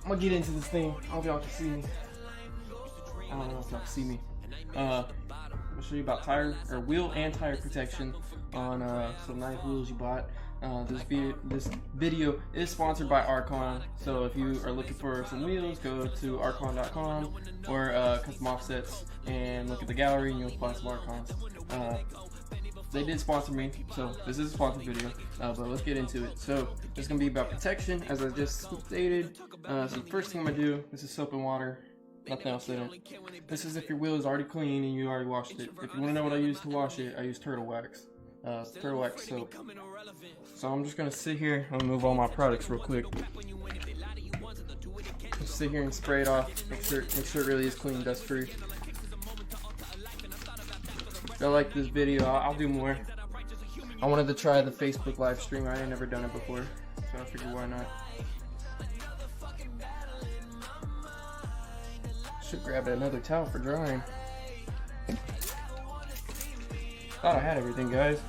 I'm gonna get into this thing. I hope y'all can see me. I don't know if y'all can see me. I'm gonna show you about tire or wheel and tire protection on some nice wheels you bought. This video is sponsored by Archon, so if you are looking for some wheels, go to archon.com or Custom Offsets and look at the gallery and you'll find some Archons. They did sponsor me, so this is a sponsored video, but let's get into it. So it's going to be about protection, as I just stated. So the first thing I'm going to do, this is soap and water, nothing else in it. This is if your wheel is already clean and you already washed it. If you want to know what I use to wash it, I use turtle wax soap. So I'm just going to sit here and move all my products real quick. Just sit here and spray it off, make sure it really is clean, dust free. If y'all like this video, I'll do more. I wanted to try the Facebook live stream. I ain't never done it before, so I figured why not. Should grab another towel for drying. Thought I had everything, guys.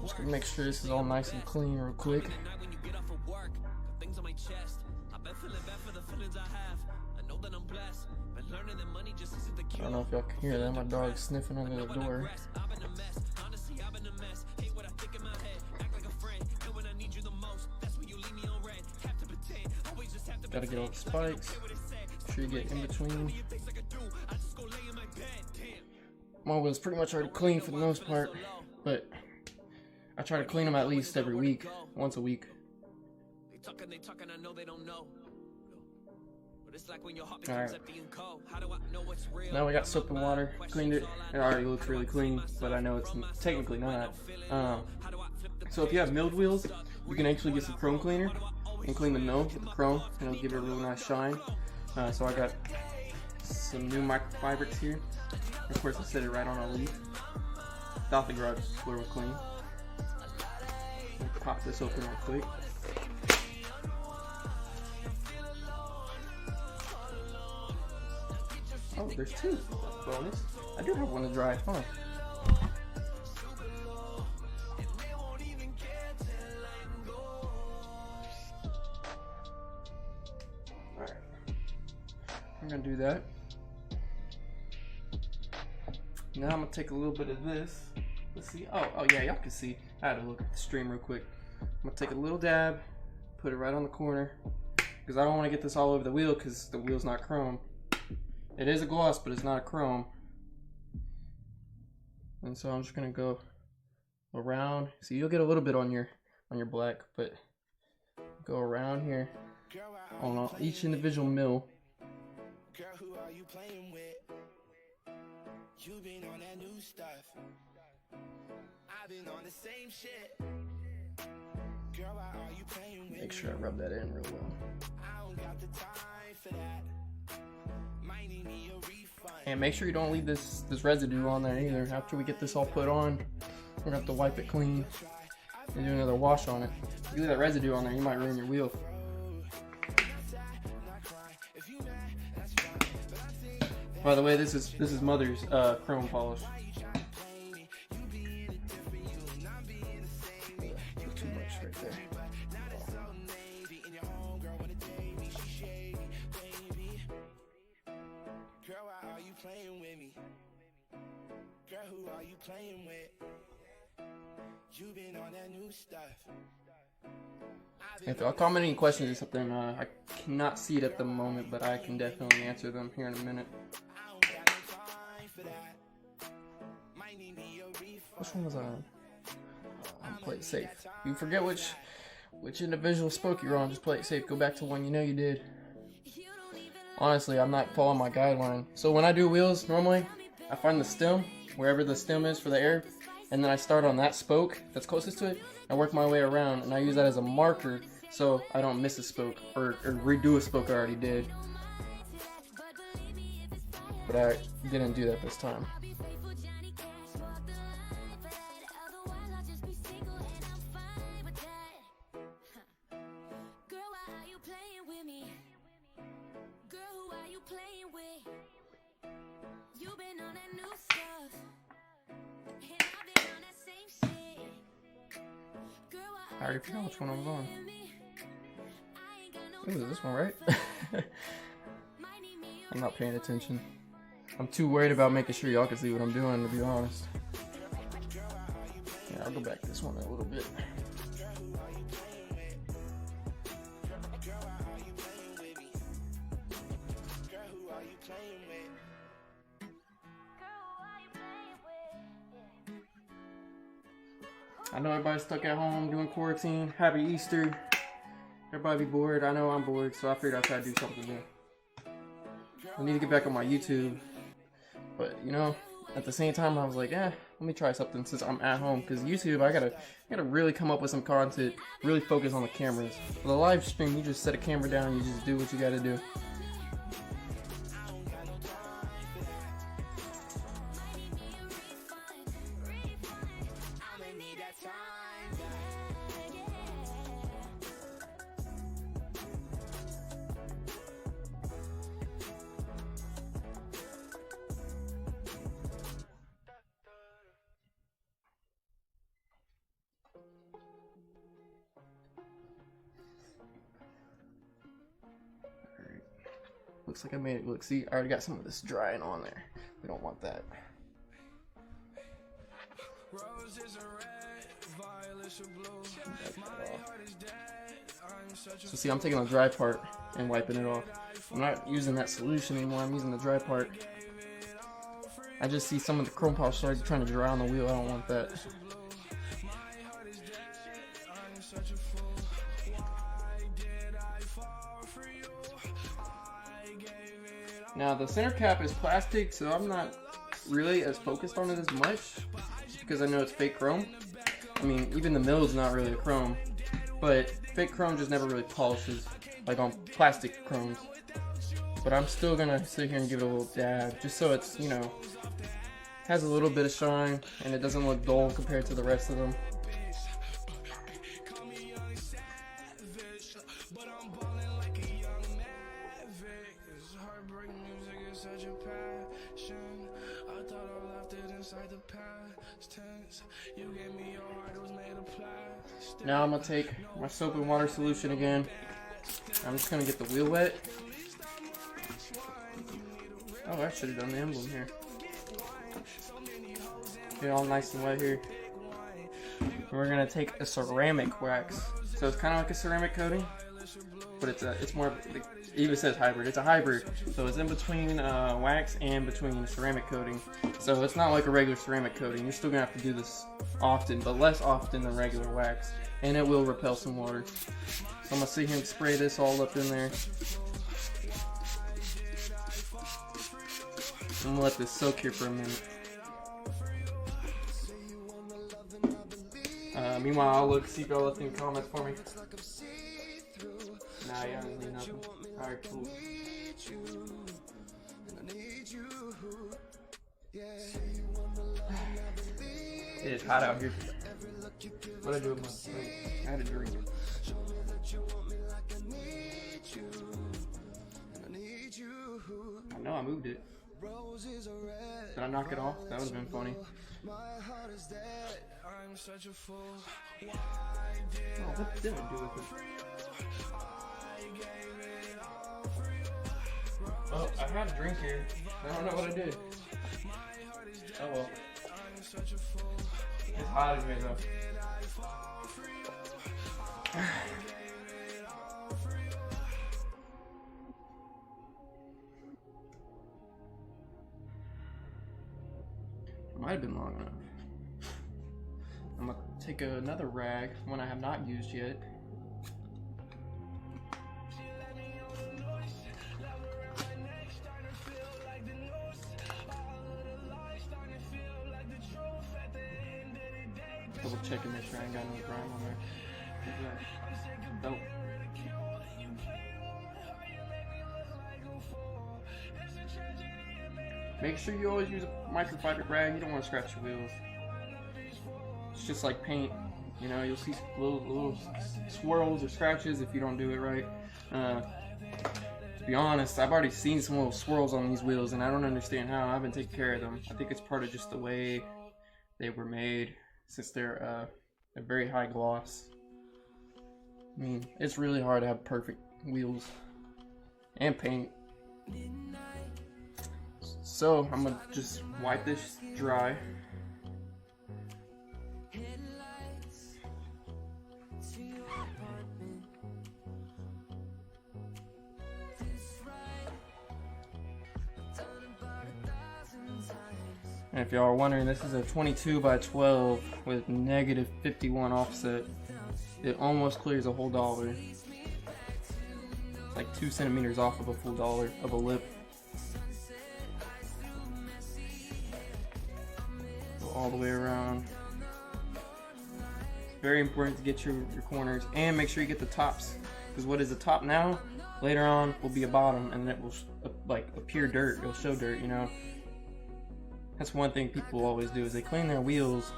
Just gonna make sure this is all nice and clean real quick. I don't know if y'all can hear that. My dog's sniffing under the door. Gotta get all the spikes. Make sure you get in between. My wheel's pretty much already clean for the most part, but I try to clean them at least every week, once a week. Alright. Now we got soap and water. Cleaned it. It already looks really clean, but I know it's technically not. So if you have milled wheels, you can actually get some chrome cleaner and clean the mill with the chrome, and it'll give it a really nice shine. So I got some new microfibers here. Of course, I set it right on a leaf. Thought the garage floor was clean. Pop this open real quick. Oh, there's two. Bonus. I do have one to dry, huh? Alright. I'm gonna do that. Now I'm gonna take a little bit of this. Let's see. Oh yeah, y'all can see. I had to look at the stream real quick. I'm gonna take a little dab, put it right on the corner, because I don't want to get this all over the wheel, because the wheel's not chrome. It is a gloss, but it's not a chrome. And so I'm just gonna go around. So you'll get a little bit on your black, but go around here on each individual mill. Girl, who are you playing with? You been on that new stuff. I've been on the same shit. Girl, why are you playing with? Make sure I rub that in real well. I don't got the time for that. Might need me a refund. And make sure you don't leave this residue on there either. After we get this all put on, we're gonna have to wipe it clean and do another wash on it. If you leave that residue on there, you might ruin your wheel. By the way, this is Mother's chrome polish. Too much right there. Girl, why are you playing with me? Girl, who are you playing with? You been on that new stuff. If y'all comment any questions or something, I cannot see it at the moment, but I can definitely answer them here in a minute. Which one was I on? Play it safe. You forget which individual spoke you're on, just play it safe. Go back to one you know you did. Honestly, I'm not following my guideline. So when I do wheels, normally, I find the stem, wherever the stem is for the air, and then I start on that spoke that's closest to it, I work my way around, and I use that as a marker so I don't miss a spoke, or redo a spoke I already did. But I didn't do that this time. I already forgot which one I was on. Ooh, this one, right? I'm not paying attention. I'm too worried about making sure y'all can see what I'm doing, to be honest. Yeah, I'll go back this one a little bit. I know everybody's stuck at home doing quarantine. Happy Easter. Everybody be bored. I know I'm bored, so I figured I'd try to do something new. I need to get back on my YouTube. But, you know, at the same time, I was like, let me try something since I'm at home. Because YouTube, I gotta really come up with some content, really focus on the cameras. For the live stream, you just set a camera down and you just do what you gotta do. Looks like I made it look. See, I already got some of this drying on there. We don't want that. So see, I'm taking the dry part and wiping it off. I'm not using that solution anymore. I'm using the dry part. I just see some of the chrome polish started trying to dry on the wheel. I don't want that. Now the center cap is plastic, so I'm not really as focused on it as much, just because I know it's fake chrome. I mean, even the mill's not really a chrome, but fake chrome just never really polishes, like on plastic chromes. But I'm still gonna sit here and give it a little dab, just so it's, you know, has a little bit of shine, and it doesn't look dull compared to the rest of them. Now I'm gonna take my soap and water solution again. I'm just gonna get the wheel wet. Oh, I should have done the emblem here. Get all nice and wet here. And we're gonna take a ceramic wax. So it's kind of like a ceramic coating, but it's more. It even says hybrid. It's a hybrid, so it's in between wax and between ceramic coating. So it's not like a regular ceramic coating. You're still gonna have to do this often, but less often than regular wax, and it will repel some water. So I'm gonna sit here and spray this all up in there. I'm gonna let this soak here for a minute. Meanwhile, I'll look, see if y'all left any comments for me. Nah, yeah, I didn't leave nothing. Alright, cool. It is hot out here. What I do with my drink? I had a drink. I know I moved it. Did I knock it off? That would have been funny. Oh, what did I do with it? Oh, I had a drink here. I don't know what I did. Oh well. It's hot in here though. It might have been long enough. I'm gonna take another rag, one I have not used yet. Double checking make sure I ain't got no grime on there. Nope. Make sure you always use a microfiber rag. You don't want to scratch your wheels. It's just like paint. You know, you'll see little swirls or scratches if you don't do it right. To be honest, I've already seen some little swirls on these wheels, and I don't understand how. I haven't taken care of them. I think it's part of just the way they were made, since they're very high gloss. I mean, it's really hard to have perfect wheels and paint. So I'm gonna just wipe this dry. And if y'all are wondering, this is a 22 by 12 with negative 51 offset. It almost clears a whole dollar. It's like 2 centimeters off of a full dollar of a lip. Go all the way around. It's very important to get your corners and make sure you get the tops. Because what is the top now, later on will be a bottom, and it will like appear dirt. It'll show dirt, you know. That's one thing people always do, is they clean their wheels,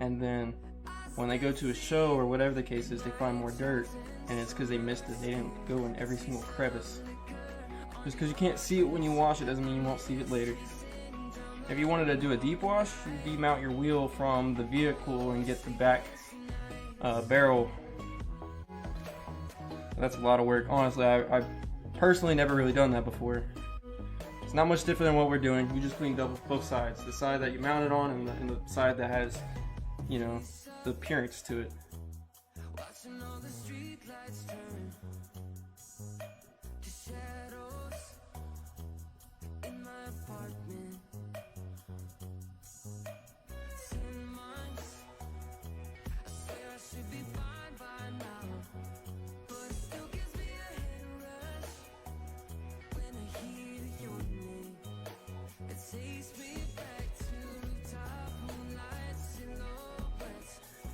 and then when they go to a show or whatever the case is, they find more dirt, and it's because they missed it. They didn't go in every single crevice. Just because you can't see it when you wash it doesn't mean you won't see it later. If you wanted to do a deep wash, you demount your wheel from the vehicle and get the back barrel. That's a lot of work. Honestly, I've personally never really done that before. It's not much different than what we're doing. We just cleaned up both sides. The side that you mount it on and the side that has, you know, the appearance to it.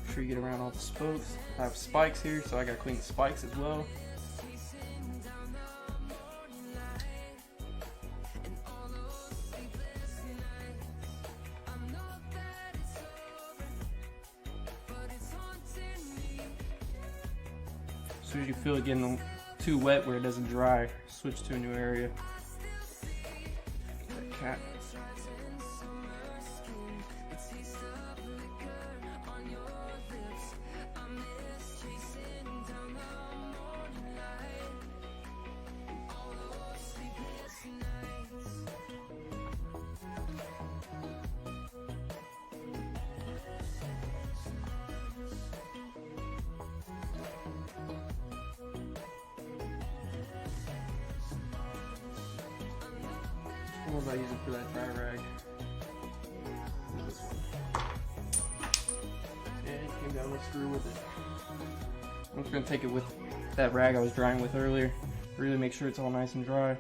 Make sure you get around all the spokes. I have spikes here, so I gotta clean the spikes as well. As soon as you feel it getting too wet where it doesn't dry, switch to a new area. That cat. What was I using for that dry rag? This one. And it came down with a screw with it. I'm just going to take it with that rag I was drying with earlier. Really make sure it's all nice and dry.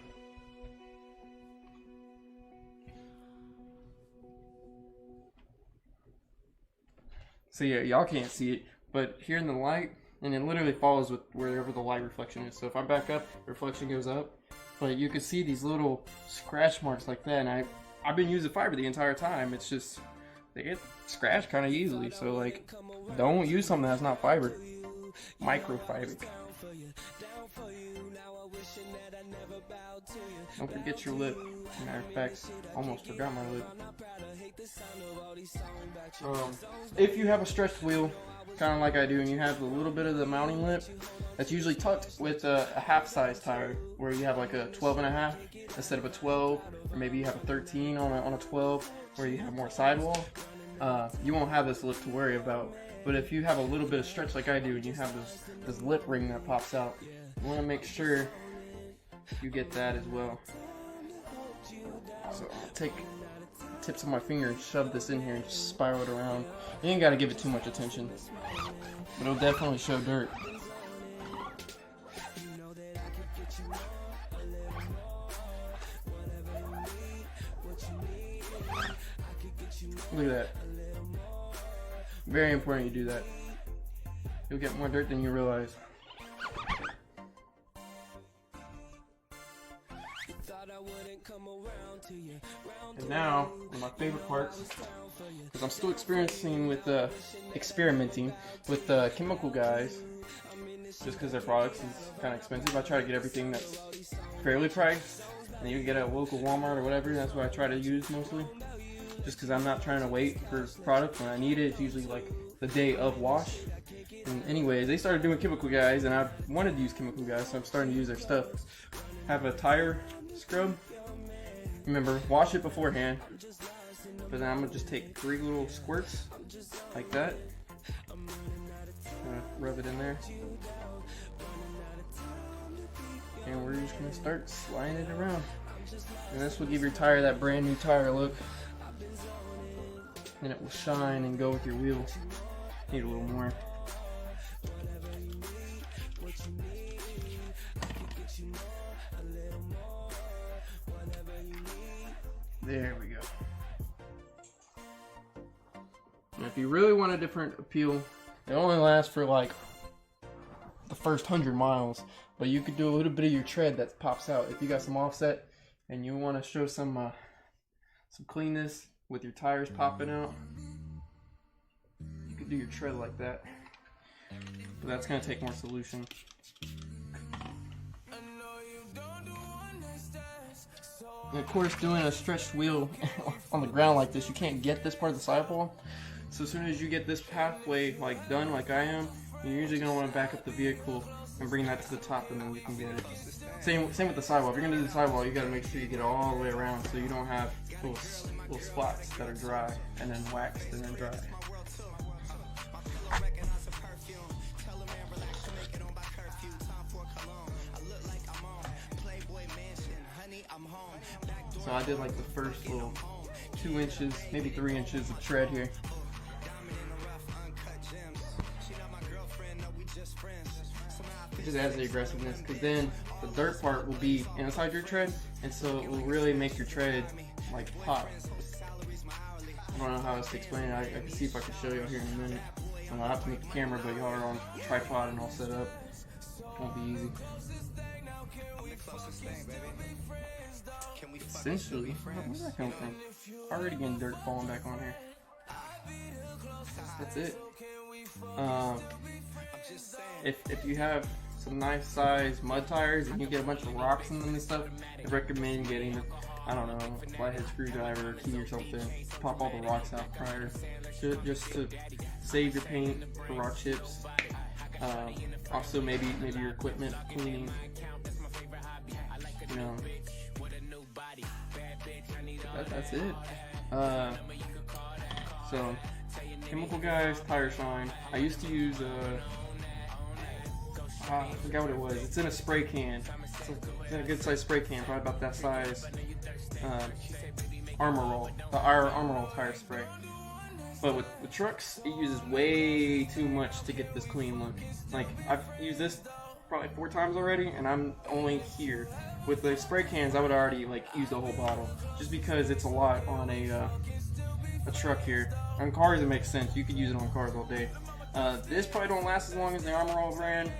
So yeah, y'all can't see it, but here in the light, and it literally follows with wherever the light reflection is. So if I back up, the reflection goes up. But you can see these little scratch marks like that, and I've been using fiber the entire time. It's just, they get scratched kind of easily. So like, don't use something that's not fiber. Microfiber. Don't forget your lip. Matter of fact, almost forgot my lip. If you have a stretched wheel, kind of like I do, and you have a little bit of the mounting lip, that's usually tucked with a half size tire, where you have like a 12.5 instead of a 12, or maybe you have a 13 on a 12, where you have more sidewall. You won't have this lip to worry about. But if you have a little bit of stretch like I do, and you have this lip ring that pops out, you want to make sure you get that as well. So I'll take tips of my finger and shove this in here and just spiral it around. You ain't got to give it too much attention, but it'll definitely show dirt. Look at that. Very important you do that. You'll get more dirt than you realize. And now, one of my favorite parts, because I'm still experimenting with chemical guys, just because their products is kind of expensive. I try to get everything that's fairly priced, and you can get at a local Walmart or whatever. That's what I try to use mostly, just because I'm not trying to wait for product when I need it. It's usually like the day of wash, And anyways, they started doing chemical guys, and I wanted to use chemical guys, so I'm starting to use their stuff. Have a tire scrub. Remember, wash it beforehand. But then I'm gonna just take 3 little squirts like that. Rub it in there. And we're just gonna start sliding it around. And this will give your tire that brand new tire look. And it will shine and go with your wheel. Need a little more. There we go. And if you really want a different appeal, it only lasts for like the first 100 miles, but you could do a little bit of your tread that pops out. If you got some offset and you want to show some cleanness with your tires popping out, you could do your tread like that. But that's going to take more solution. And of course, doing a stretched wheel on the ground like this, you can't get this part of the sidewall. So as soon as you get this pathway like done, like I am, you're usually gonna want to back up the vehicle and bring that to the top, and then you can get it. Same with the sidewall. If you're gonna do the sidewall, you gotta make sure you get it all the way around, so you don't have little spots that are dry and then waxed and then dry. So I did like the first little 2 inches, maybe 3 inches of tread here. It just adds the aggressiveness, because then the dirt part will be inside your tread, and so it will really make your tread like pop. I don't know how else to explain it. I can see if I can show you here in a minute. I have to make the camera, but y'all are on a tripod and all set up. It won't be easy. Essentially, where's that come from? Already getting dirt falling back on here. That's it. If you have some nice size mud tires and you get a bunch of rocks in them and stuff, I recommend getting, I don't know, a flathead screwdriver or key or something. Pop all the rocks out prior, just to save your paint for rock chips. Also, maybe your equipment cleaning. You know, that's it. So, chemical guys, tire shine. I used to use I forgot what it was. It's in a spray can. It's in a good size spray can, probably about that size. Armor Roll, our Armor Roll tire spray. But with trucks, it uses way too much to get this clean look. Like, I've used this probably 4 times already, and I'm only here. With the spray cans, I would already like use the whole bottle, just because it's a lot on a truck here. On cars, it makes sense. You could use it on cars all day. This probably don't last as long as the Armor Roll brand,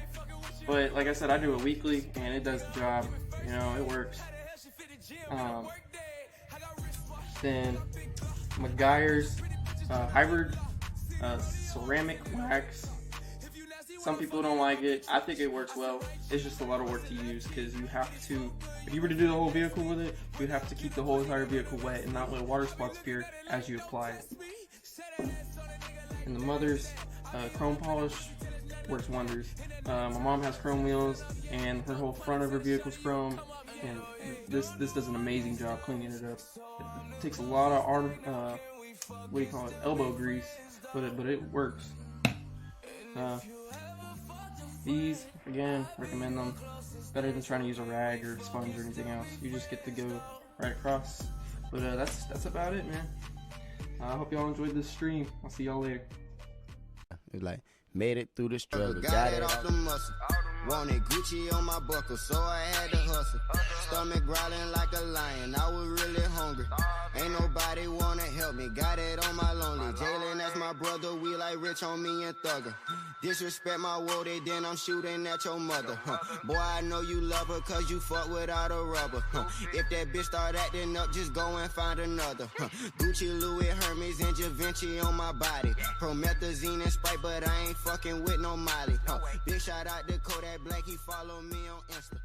but like I said, I do it weekly, and it does the job. You know, it works. Then McGuire's hybrid ceramic wax. Some people don't like it. I think it works well. It's just a lot of work to use, because you have to, if you were to do the whole vehicle with it, you'd have to keep the whole entire vehicle wet and not let water spots appear as you apply it. And the Mother's chrome polish works wonders. My mom has chrome wheels, and her whole front of her vehicle's chrome, and this does an amazing job cleaning it up. It takes a lot of elbow grease, but it works. These, again, recommend them. Better than trying to use a rag or sponge or anything else. You just get to go right across. But that's about it, man. I hope y'all enjoyed this stream. I'll see y'all later. It's like, made it through the struggle, got it off the muscle. Wanted Gucci on my buckle, so I had to hustle. Stomach growling like a lion, I was really hungry. Ain't nobody wanna help me, got it on my lonely. Jalen, that's my brother, we like Rich on me and Thugger. Disrespect my woody, then I'm shooting at your mother. Boy, I know you love her, cause you fuck without a rubber. If that bitch start acting up, just go and find another. Gucci, Louis, Hermes, and Givenchy on my body. Promethazine and Sprite, but I ain't fucking with no Molly. Big shout out to Kodak Black, he follow me on Insta.